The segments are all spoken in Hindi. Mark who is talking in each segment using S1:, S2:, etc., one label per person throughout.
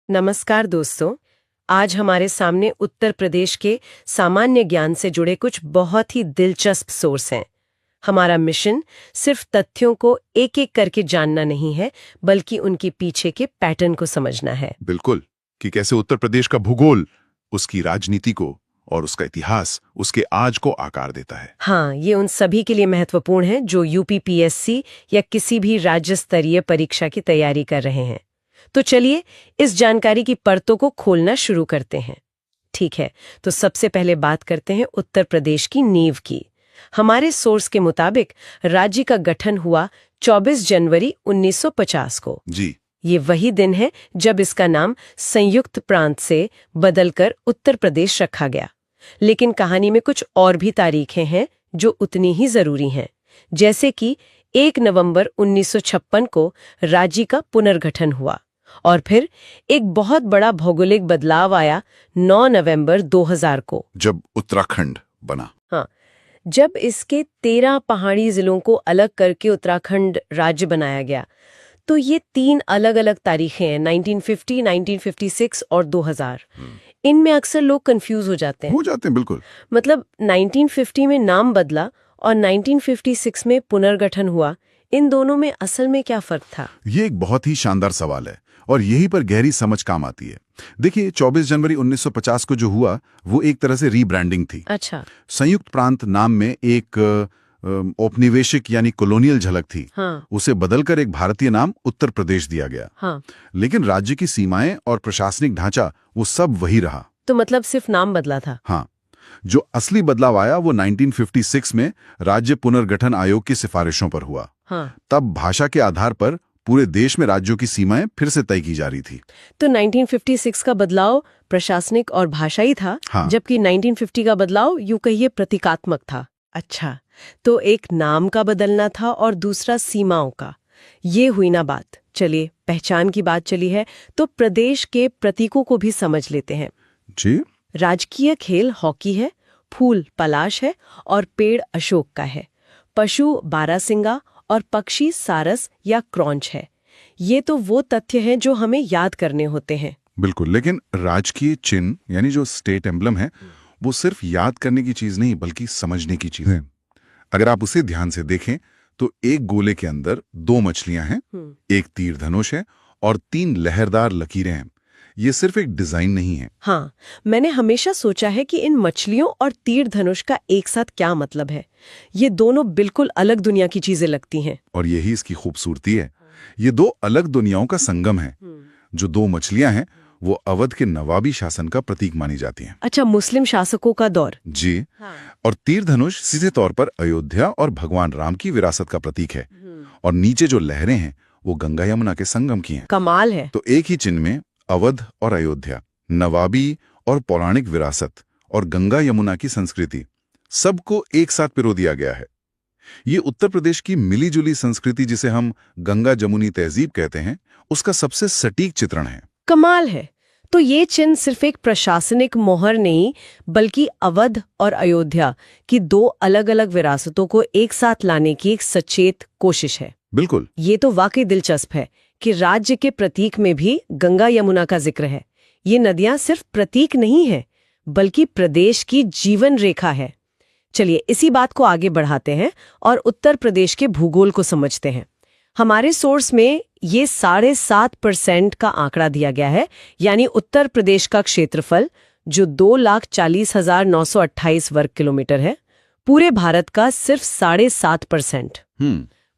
S1: नमस्कार दोस्तों। आज हमारे सामने उत्तर प्रदेश के सामान्य ज्ञान से जुड़े कुछ बहुत ही दिलचस्प सोर्स हैं। हमारा मिशन सिर्फ तथ्यों को एक एक करके जानना नहीं है, बल्कि उनके पीछे के पैटर्न को समझना है।
S2: बिल्कुल, कि कैसे उत्तर प्रदेश का भूगोल उसकी राजनीति को और उसका इतिहास उसके आज को आकार देता है।
S1: हाँ, ये उन सभी के लिए महत्वपूर्ण है जो यूपीपीएससी या किसी भी राज्य स्तरीय परीक्षा की तैयारी कर रहे हैं। तो चलिए इस जानकारी की परतों को खोलना शुरू करते हैं। ठीक है, तो सबसे पहले बात करते हैं उत्तर प्रदेश की नींव की। हमारे सोर्स के मुताबिक राज्य का गठन हुआ 24 जनवरी 1950 को।
S2: जी,
S1: ये वही दिन है जब इसका नाम संयुक्त प्रांत से बदलकर उत्तर प्रदेश रखा गया। लेकिन कहानी में कुछ और भी तारीखें हैं जो उतनी ही जरूरी हैं, जैसे कि 1 नवंबर 1956 को राज्य का पुनर्गठन हुआ और फिर एक बहुत बड़ा भौगोलिक बदलाव आया 9 नवंबर 2000 को,
S2: जब उत्तराखंड बना।
S1: हाँ, जब इसके 13 पहाड़ी जिलों को अलग करके उत्तराखंड राज्य बनाया गया। तो ये 3 अलग अलग तारीखें हैं, 1950, 1956 और 2000। इनमें अक्सर लोग कंफ्यूज हो जाते हैं।
S2: बिल्कुल।
S1: मतलब 1950 में नाम बदला और 1956 में पुनर्गठन हुआ, इन दोनों में असल में क्या फर्क था?
S2: ये एक बहुत ही शानदार सवाल है और यहीं पर गहरी समझ काम आती है। देखिए, 24 जनवरी 1950 को जो हुआ वो एक तरह से रीब्रांडिंग थी।
S1: अच्छा।
S2: संयुक्त प्रांत नाम में एक औपनिवेशिक यानी कॉलोनियल झलक थी।
S1: हाँ।
S2: उसे बदलकर एक भारतीय नाम उत्तर प्रदेश दिया गया।
S1: हाँ।
S2: लेकिन राज्य की सीमाएं और प्रशासनिक ढांचा वो सब वही रहा।
S1: तो मतलब सिर्फ नाम बदला था?
S2: हाँ, जो असली बदलाव आया वो 1956 में राज्य पुनर्गठन आयोग की सिफारिशों पर हुआ।
S1: हाँ।
S2: तब भाषा के आधार पर पूरे देश में राज्यों की सीमाएं फिर से तय की जा रही थी।
S1: तो 1956 का बदलाव प्रशासनिक और भाषाई था।
S2: हाँ।
S1: जबकि 1950 का बदलाव यूं कहिए प्रतीकात्मक था। अच्छा, तो एक नाम का बदलना था और दूसरा सीमाओं का। ये हुई ना बात। चलिए, पहचान की बात चली है तो प्रदेश के प्रतीकों को भी समझ लेते हैं।
S2: जी।
S1: राजकीय खेल हॉकी है, फूल पलाश है और पेड़ अशोक का है। पशु बारहसिंगा और पक्षी सारस या क्रॉन्च है। ये तो वो तथ्य हैं जो हमें याद करने होते हैं।
S2: बिल्कुल, लेकिन राजकीय चिन्ह यानी जो स्टेट एम्बलम है वो सिर्फ याद करने की चीज नहीं बल्कि समझने की चीज है। अगर आप उसे ध्यान से देखें तो एक गोले के अंदर 2 मछलियां हैं, एक तीर धनुष है और 3 लहरदार लकीरें हैं। ये सिर्फ एक डिजाइन नहीं है।
S1: हाँ, मैंने हमेशा सोचा है कि इन मछलियों और तीर धनुष का एक साथ क्या मतलब है। ये दोनों बिल्कुल अलग दुनिया की चीजें लगती हैं।
S2: और यही इसकी खूबसूरती है। ये 2 अलग दुनियाओं का संगम है। जो 2 मछलियां हैं वो अवध के नवाबी शासन का प्रतीक मानी जाती हैं।
S1: अच्छा, मुस्लिम शासकों का दौर।
S2: जी। और तीर धनुष सीधे तौर पर अयोध्या और भगवान राम की विरासत का प्रतीक है। और नीचे जो लहरें हैं वो गंगा यमुना के संगम की हैं।
S1: कमाल है।
S2: तो एक ही चिन्ह में अवध और अयोध्या, नवाबी और पौराणिक विरासत और गंगा यमुना की संस्कृति सबको एक साथ पिरो दिया गया है। ये उत्तर प्रदेश की मिलीजुली संस्कृति, जिसे हम गंगा जमुनी तहजीब कहते हैं, उसका सबसे सटीक चित्रण है।
S1: कमाल है। तो ये चिन्ह सिर्फ एक प्रशासनिक मोहर नहीं, बल्कि अवध और अयोध्या की 2 अलग-अलग विरासतों को एक साथ लाने की एक सचेत कोशिश है।
S2: बिल्कुल।
S1: ये तो वाकई दिलचस्प है कि राज्य के प्रतीक में भी गंगा यमुना का जिक्र है। ये नदियां सिर्फ प्रतीक नहीं है, बल्कि प्रदेश की जीवन रेखा है। चलिए, इसी बात को आगे बढ़ाते हैं और उत्तर प्रदेश के भूगोल को समझते हैं। हमारे सोर्स में ये 7.5% का आंकड़ा दिया गया है, यानी उत्तर प्रदेश का क्षेत्रफल जो 2,40,928 वर्ग किलोमीटर है, पूरे भारत का सिर्फ 7.5%।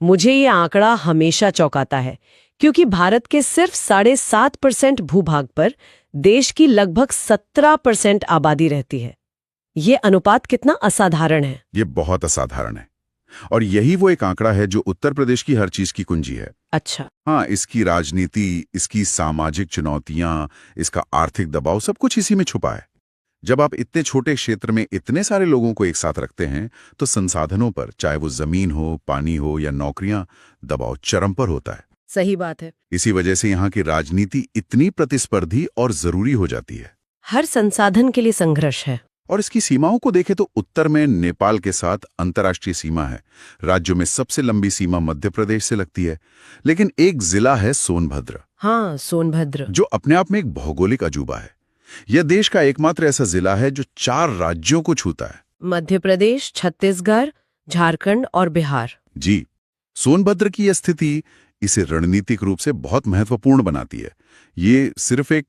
S1: मुझे ये आंकड़ा हमेशा चौंकाता है, क्योंकि भारत के सिर्फ 7.5% भूभाग पर देश की लगभग 17% आबादी रहती है। ये अनुपात कितना असाधारण है।
S2: ये बहुत असाधारण है और यही वो एक आंकड़ा है जो उत्तर प्रदेश की हर चीज की कुंजी है।
S1: अच्छा।
S2: हाँ, इसकी राजनीति, इसकी सामाजिक चुनौतियां, इसका आर्थिक दबाव, सब कुछ इसी में छुपा है। जब आप इतने छोटे क्षेत्र में इतने सारे लोगों को एक साथ रखते हैं तो संसाधनों पर, चाहे वो जमीन हो, पानी हो या नौकरियां, दबाव चरम पर होता है।
S1: सही बात है।
S2: इसी वजह से यहाँ की राजनीति इतनी प्रतिस्पर्धी और जरूरी हो जाती है।
S1: हर संसाधन के लिए संघर्ष है।
S3: और इसकी सीमाओं को देखें तो उत्तर में नेपाल के साथ अंतर्राष्ट्रीय सीमा है। राज्यों में सबसे लंबी सीमा मध्य प्रदेश से लगती है। लेकिन एक जिला है सोनभद्र।
S1: हाँ, सोनभद्र,
S3: जो अपने आप में एक भौगोलिक अजूबा है। यह देश का एकमात्र ऐसा जिला है जो 4 राज्यों को छूता है।
S1: मध्य प्रदेश, छत्तीसगढ़, झारखंड और बिहार।
S3: जी, सोनभद्र की यह स्थिति इसे रणनीतिक रूप से बहुत महत्वपूर्ण बनाती है। ये सिर्फ एक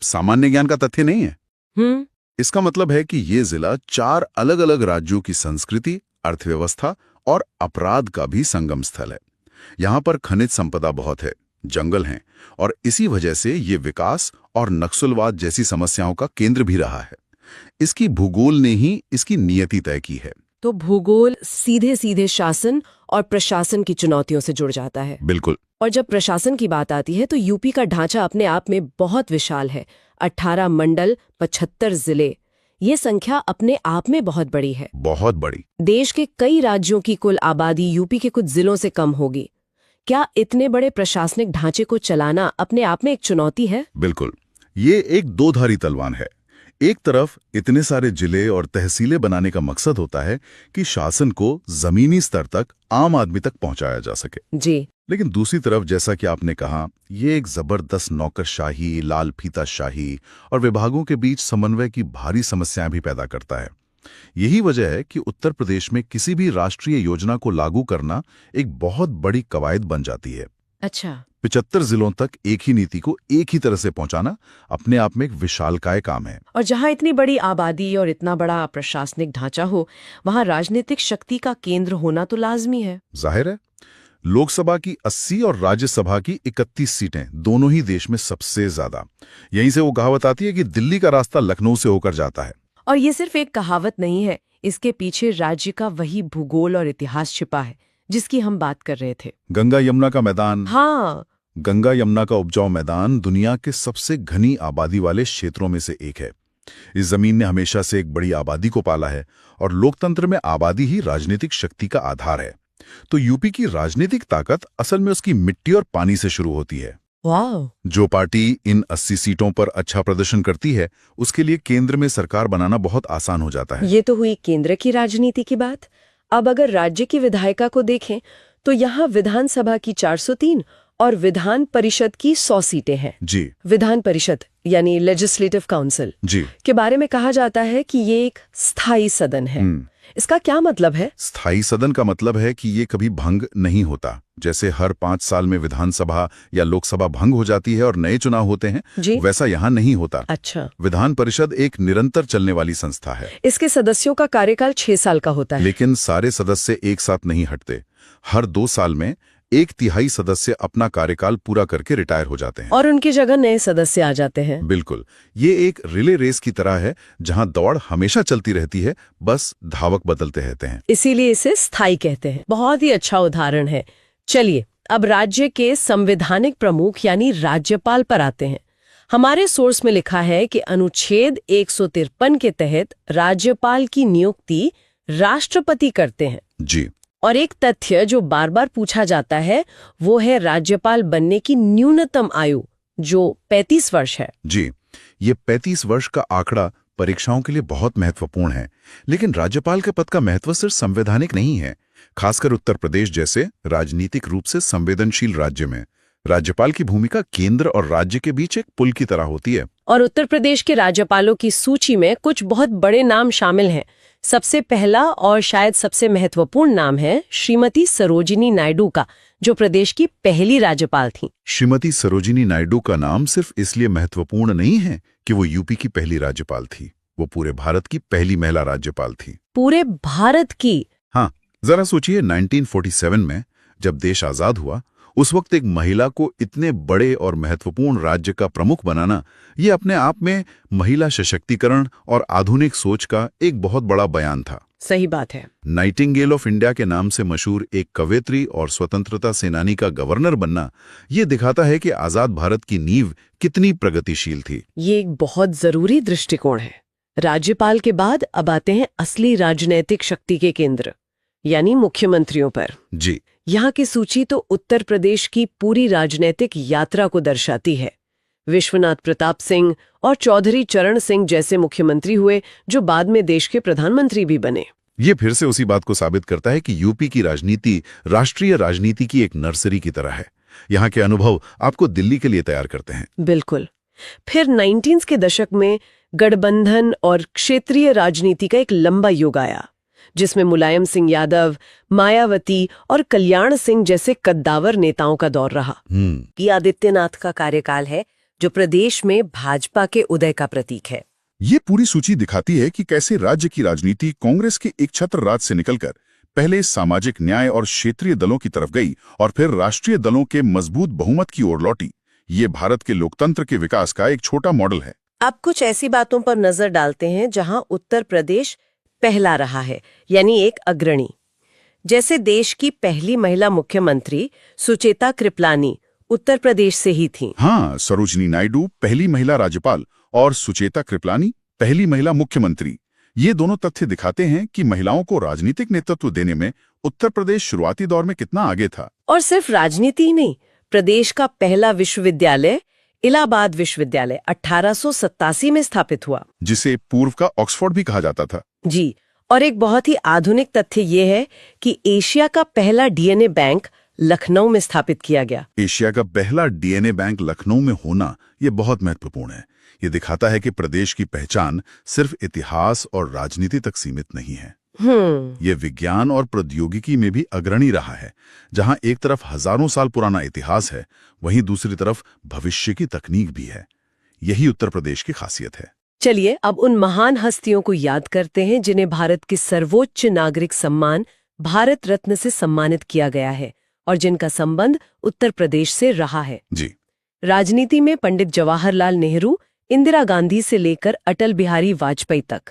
S3: सामान्य ज्ञान का तथ्य नहीं है। इसका मतलब है कि ये जिला 4 अलग-अलग राज्यों की संस्कृति, अर्थव्यवस्था और अपराध का भी संगम स्थल है। यहाँ पर खनिज संपदा बहुत है, जंगल हैं, और इसी वजह से ये विकास और नक्सलवाद जैसी समस्याओं का केंद्र भी रहा है। इसकी भूगोल ने ही इसकी नियति तय की है।
S1: तो भूगोल सीधे सीधे शासन और प्रशासन की चुनौतियों से जुड़ जाता है।
S3: बिल्कुल।
S1: और जब प्रशासन की बात आती है तो यूपी का ढांचा अपने आप में बहुत विशाल है। 18 मंडल, 75 जिले, ये संख्या अपने आप में बहुत बड़ी है।
S3: बहुत बड़ी।
S1: देश के कई राज्यों की कुल आबादी यूपी के कुछ जिलों से कम होगी। क्या इतने बड़े प्रशासनिक ढांचे को चलाना अपने आप में एक चुनौती है?
S3: बिल्कुल। ये एक दोधारी तलवार है। एक तरफ इतने सारे जिले और तहसीलें बनाने का मकसद होता है कि शासन को जमीनी स्तर तक, आम आदमी तक पहुंचाया जा सके।
S1: जी।
S3: लेकिन दूसरी तरफ, जैसा कि आपने कहा, ये एक जबरदस्त नौकरशाही, लाल फीताशाही और विभागों के बीच समन्वय की भारी समस्याएं भी पैदा करता है। यही वजह है कि उत्तर प्रदेश में किसी भी राष्ट्रीय योजना को लागू करना एक बहुत बड़ी कवायद बन जाती है।
S1: अच्छा।
S3: 75 जिलों तक एक ही नीति को एक ही तरह से पहुंचाना अपने आप में एक विशालकाय काम है।
S1: और जहां इतनी बड़ी आबादी और इतना बड़ा प्रशासनिक ढांचा हो, वहां राजनीतिक शक्ति का केंद्र होना तो लाजमी है।
S3: जाहिर है, लोकसभा की 80 और राज्यसभा की 31 सीटें, दोनों ही देश में सबसे ज्यादा। यहीं से वो कहावत आती है कि दिल्ली का रास्ता लखनऊ से होकर जाता है।
S1: और ये सिर्फ एक कहावत नहीं है, इसके पीछे राज्य का वही भूगोल और इतिहास छिपा है जिसकी हम बात कर रहे थे।
S3: गंगा यमुना का मैदान।
S1: हाँ,
S3: गंगा यमुना का उपजाऊ मैदान दुनिया के सबसे घनी आबादी वाले क्षेत्रों में से एक है। इस जमीन ने हमेशा से एक बड़ी आबादी को पाला है और लोकतंत्र में आबादी ही राजनीतिक शक्ति का आधार है। तो यूपी की राजनीतिक ताकत असल में उसकी मिट्टी और पानी से शुरू होती है।
S1: वाह।
S3: जो पार्टी इन 80 सीटों पर अच्छा प्रदर्शन करती है, उसके लिए केंद्र में सरकार बनाना बहुत आसान हो जाता है।
S1: ये तो हुई केंद्र की राजनीति की बात। अब अगर राज्य की विधायिका को देखें तो यहाँ विधानसभा की 403 और विधान परिषद की 100 सीटें हैं।
S3: जी।
S1: विधान परिषद यानी लेजिस्लेटिव काउंसिल
S3: जी
S1: के बारे में कहा जाता है कि ये एक स्थायी सदन है। इसका क्या मतलब है?
S3: स्थायी सदन का मतलब है कि ये कभी भंग नहीं होता। जैसे हर 5 साल में विधानसभा या लोकसभा भंग हो जाती है और नए चुनाव होते हैं, वैसा यहाँ नहीं होता।
S1: अच्छा।
S3: विधान परिषद एक निरंतर चलने वाली संस्था है।
S1: इसके सदस्यों का कार्यकाल 6 साल का होता है।
S3: लेकिन सारे सदस्य एक साथ नहीं हटते। हर 2 साल में 1/3 सदस्य अपना कार्यकाल पूरा करके रिटायर हो जाते हैं
S1: और उनकी जगह नए सदस्य आ जाते हैं।
S3: बिल्कुल। ये एक रिले रेस की तरह है जहां दौड़ हमेशा चलती रहती है, बस धावक बदलते रहते हैं।
S1: इसीलिए इसे स्थायी कहते हैं। बहुत ही अच्छा उदाहरण है। चलिए अब राज्य के संवैधानिक प्रमुख यानी राज्यपाल पर आते हैं। हमारे सोर्स में लिखा है कि अनुच्छेद 153 के तहत राज्यपाल की नियुक्ति राष्ट्रपति करते हैं।
S3: जी।
S1: और एक तथ्य जो बार बार पूछा जाता है वो है राज्यपाल बनने की न्यूनतम आयु, जो 35 वर्ष है।
S3: जी, ये 35 वर्ष का आंकड़ा परीक्षाओं के लिए बहुत महत्वपूर्ण है। लेकिन राज्यपाल के पद का महत्व सिर्फ संवैधानिक नहीं है। खासकर उत्तर प्रदेश जैसे राजनीतिक रूप से संवेदनशील राज्य में राज्यपाल की भूमिका केंद्र और राज्य के बीच एक पुल की तरह होती है।
S1: और उत्तर प्रदेश के राज्यपालों की सूची में कुछ बहुत बड़े नाम शामिल हैं। सबसे पहला और शायद सबसे महत्वपूर्ण नाम है श्रीमती सरोजिनी नायडू का, जो प्रदेश की पहली राज्यपाल थीं।
S3: श्रीमती सरोजिनी नायडू का नाम सिर्फ इसलिए महत्वपूर्ण नहीं है कि वो यूपी की पहली राज्यपाल थी, वो पूरे भारत की पहली महिला राज्यपाल थी।
S1: पूरे भारत की?
S3: हाँ, जरा सोचिए, 1947 में जब देश आजाद हुआ, उस वक्त एक महिला को इतने बड़े और महत्वपूर्ण राज्य का प्रमुख बनाना, ये अपने आप में महिला सशक्तिकरण और आधुनिक सोच का एक बहुत बड़ा बयान था।
S1: सही बात है।
S3: नाइटिंगेल ऑफ इंडिया के नाम से मशहूर एक कवयित्री और स्वतंत्रता सेनानी का गवर्नर बनना, ये दिखाता है कि आजाद भारत की नींव कितनी प्रगतिशील थी।
S1: ये एक बहुत जरूरी दृष्टिकोण है। राज्यपाल के बाद अब आते हैं असली राजनैतिक शक्ति के केंद्र, यानी मुख्यमंत्रियों पर।
S3: जी।
S1: यहाँ की सूची तो उत्तर प्रदेश की पूरी राजनीतिक यात्रा को दर्शाती है। विश्वनाथ प्रताप सिंह और चौधरी चरण सिंह जैसे मुख्यमंत्री हुए, जो बाद में देश के प्रधानमंत्री भी बने।
S3: ये फिर से उसी बात को साबित करता है कि यूपी की राजनीति राष्ट्रीय राजनीति की एक नर्सरी की तरह है। यहाँ के अनुभव आपको दिल्ली के लिए तैयार करते हैं।
S1: बिल्कुल। फिर 19 के दशक में गठबंधन और क्षेत्रीय राजनीति का एक लंबा युग आया, जिसमें मुलायम सिंह यादव, मायावती और कल्याण सिंह जैसे कद्दावर नेताओं का दौर रहा। कि आदित्यनाथ का कार्यकाल है, जो प्रदेश में भाजपा के उदय का प्रतीक है।
S3: ये पूरी सूची दिखाती है कि कैसे राज्य की राजनीति कांग्रेस के एक छत्र राज से निकलकर पहले सामाजिक न्याय और क्षेत्रीय दलों की तरफ गई और फिर राष्ट्रीय दलों के मजबूत बहुमत की ओर लौटी। ये भारत के लोकतंत्र के विकास का एक छोटा मॉडल है।
S1: अब कुछ ऐसी बातों पर नजर डालते हैं जहां उत्तर प्रदेश पहला रहा है, यानी एक अग्रणी। जैसे देश की पहली महिला मुख्यमंत्री सुचेता कृपलानी उत्तर प्रदेश से ही थीं।
S3: हाँ, सरोजिनी नायडू पहली महिला राज्यपाल और सुचेता कृपलानी पहली महिला मुख्यमंत्री। ये दोनों तथ्य दिखाते हैं कि महिलाओं को राजनीतिक नेतृत्व देने में उत्तर प्रदेश शुरुआती दौर में कितना आगे था।
S1: और सिर्फ राजनीति ही नहीं, प्रदेश का पहला विश्वविद्यालय इलाहाबाद विश्वविद्यालय 1887 में स्थापित हुआ,
S3: जिसे पूर्व का ऑक्सफोर्ड भी कहा जाता था।
S1: जी। और एक बहुत ही आधुनिक तथ्य ये है कि एशिया का पहला डीएनए बैंक लखनऊ में स्थापित किया गया।
S3: एशिया का पहला डीएनए बैंक लखनऊ में होना ये बहुत महत्वपूर्ण है। ये दिखाता है कि प्रदेश की पहचान सिर्फ इतिहास और राजनीति तक सीमित नहीं है। ये विज्ञान और प्रौद्योगिकी में भी अग्रणी रहा है। जहां एक तरफ हजारों साल पुराना इतिहास है, वहीं दूसरी तरफ भविष्य की तकनीक भी है। यही उत्तर प्रदेश की खासियत है।
S1: चलिए अब उन महान हस्तियों को याद करते हैं जिन्हें भारत के सर्वोच्च नागरिक सम्मान भारत रत्न से सम्मानित किया गया है और जिनका संबंध उत्तर प्रदेश से रहा है।
S3: जी।
S1: राजनीति में पंडित जवाहरलाल नेहरू, इंदिरा गांधी से लेकर अटल बिहारी वाजपेयी तक,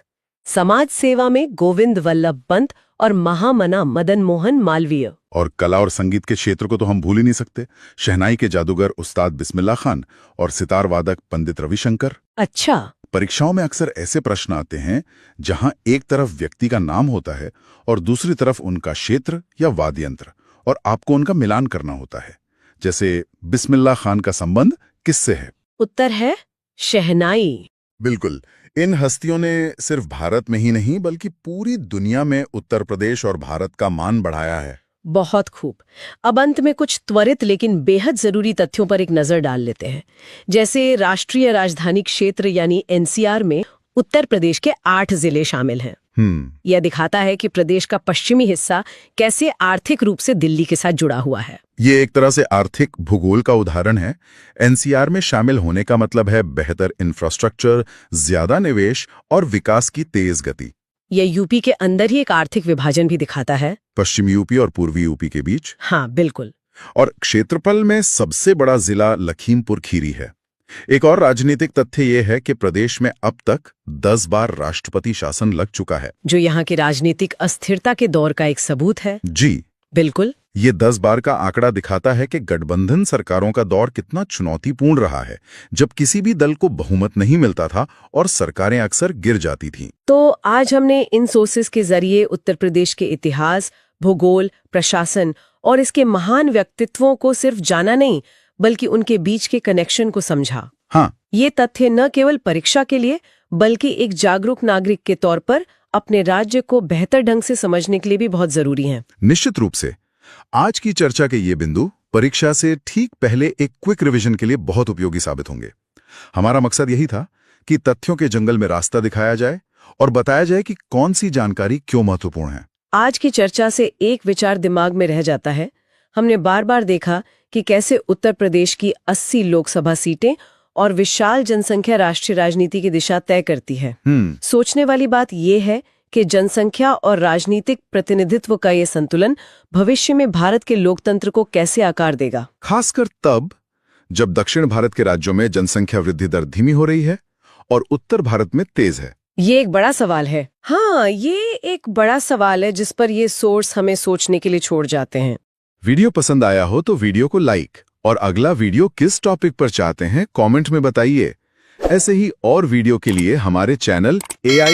S1: समाज सेवा में गोविंद वल्लभ पंत और महामना मदन मोहन मालवीय,
S3: और कला और संगीत के क्षेत्र को तो हम भूल ही नहीं सकते। शहनाई के जादूगर उस्ताद बिस्मिल्लाह खान और सितार वादक पंडित रविशंकर।
S1: अच्छा।
S3: परीक्षाओं में अक्सर ऐसे प्रश्न आते हैं जहां एक तरफ व्यक्ति का नाम होता है और दूसरी तरफ उनका क्षेत्र या वाद्य यंत्र, और आपको उनका मिलान करना होता है। जैसे बिस्मिल्लाह खान का संबंध किससे है?
S1: उत्तर है शहनाई।
S3: बिल्कुल। इन हस्तियों ने सिर्फ भारत में ही नहीं बल्कि पूरी दुनिया में उत्तर प्रदेश और भारत का मान बढ़ाया है।
S1: बहुत खूब। अब अंत में कुछ त्वरित लेकिन बेहद जरूरी तथ्यों पर एक नजर डाल लेते हैं। जैसे राष्ट्रीय राजधानी क्षेत्र यानी एनसीआर में उत्तर प्रदेश के 8 जिले शामिल हैं। यह दिखाता है कि प्रदेश का पश्चिमी हिस्सा कैसे आर्थिक रूप से दिल्ली के साथ जुड़ा हुआ है।
S3: ये एक तरह से आर्थिक भूगोल का उदाहरण है। एनसीआर में शामिल होने का मतलब है बेहतर इंफ्रास्ट्रक्चर, ज्यादा निवेश और विकास की तेज गति।
S1: यह यूपी के अंदर ही एक आर्थिक विभाजन भी दिखाता है,
S3: पश्चिम यूपी और पूर्वी यूपी के बीच।
S1: हाँ बिल्कुल।
S3: और क्षेत्रफल में सबसे बड़ा जिला लखीमपुर खीरी है। एक और राजनीतिक तथ्य यह है कि प्रदेश में अब तक 10 बार राष्ट्रपति शासन लग चुका है,
S1: जो यहाँ की राजनीतिक अस्थिरता के दौर का एक सबूत है।
S3: जी
S1: बिल्कुल।
S3: ये 10 बार का आंकड़ा दिखाता है कि गठबंधन सरकारों का दौर कितना चुनौतीपूर्ण रहा है, जब किसी भी दल को बहुमत नहीं मिलता था और सरकारें अक्सर गिर जाती थीं।
S1: तो आज हमने इन सोर्सेस के जरिए उत्तर प्रदेश के इतिहास, भूगोल, प्रशासन और इसके महान व्यक्तित्वों को सिर्फ जाना नहीं बल्कि उनके बीच के कनेक्शन को समझा।
S3: हाँ,
S1: ये तथ्य न केवल परीक्षा के लिए बल्कि एक जागरूक नागरिक के तौर पर अपने राज्य को बेहतर ढंग से समझने के लिए भी बहुत जरूरी हैं।
S3: निश्चित रूप से। आज की चर्चा के ये बिंदु परीक्षा से ठीक पहले एक क्विक रिवीजन के लिए बहुत उपयोगी साबित होंगे। हमारा मकसद यही था कि तथ्यों के जंगल में रास्ता दिखाया जाए और बताया जाए कि कौन सी जानकारी क्यों महत्वपूर्ण है।
S1: आज की चर्चा से एक विचार दिमाग में रह जाता है। हमने बार बार देखा कि कैसे उत्तर प्रदेश की 80 लोकसभा सीटें और विशाल जनसंख्या राष्ट्रीय राजनीति की दिशा तय करती है। सोचने वाली बात यह है कि जनसंख्या और राजनीतिक प्रतिनिधित्व का ये संतुलन भविष्य में भारत के लोकतंत्र को कैसे आकार देगा,
S3: खासकर तब जब दक्षिण भारत के राज्यों में जनसंख्या वृद्धि दर धीमी हो रही है और उत्तर भारत में तेज है।
S1: ये एक बड़ा सवाल है। हाँ, ये एक बड़ा सवाल है जिस पर ये सोर्स हमें सोचने के लिए छोड़ जाते हैं।
S3: वीडियो पसंद आया हो तो वीडियो को लाइक, और अगला वीडियो किस टॉपिक पर चाहते हैं कमेंट में बताइए। ऐसे ही और वीडियो के लिए हमारे चैनल AI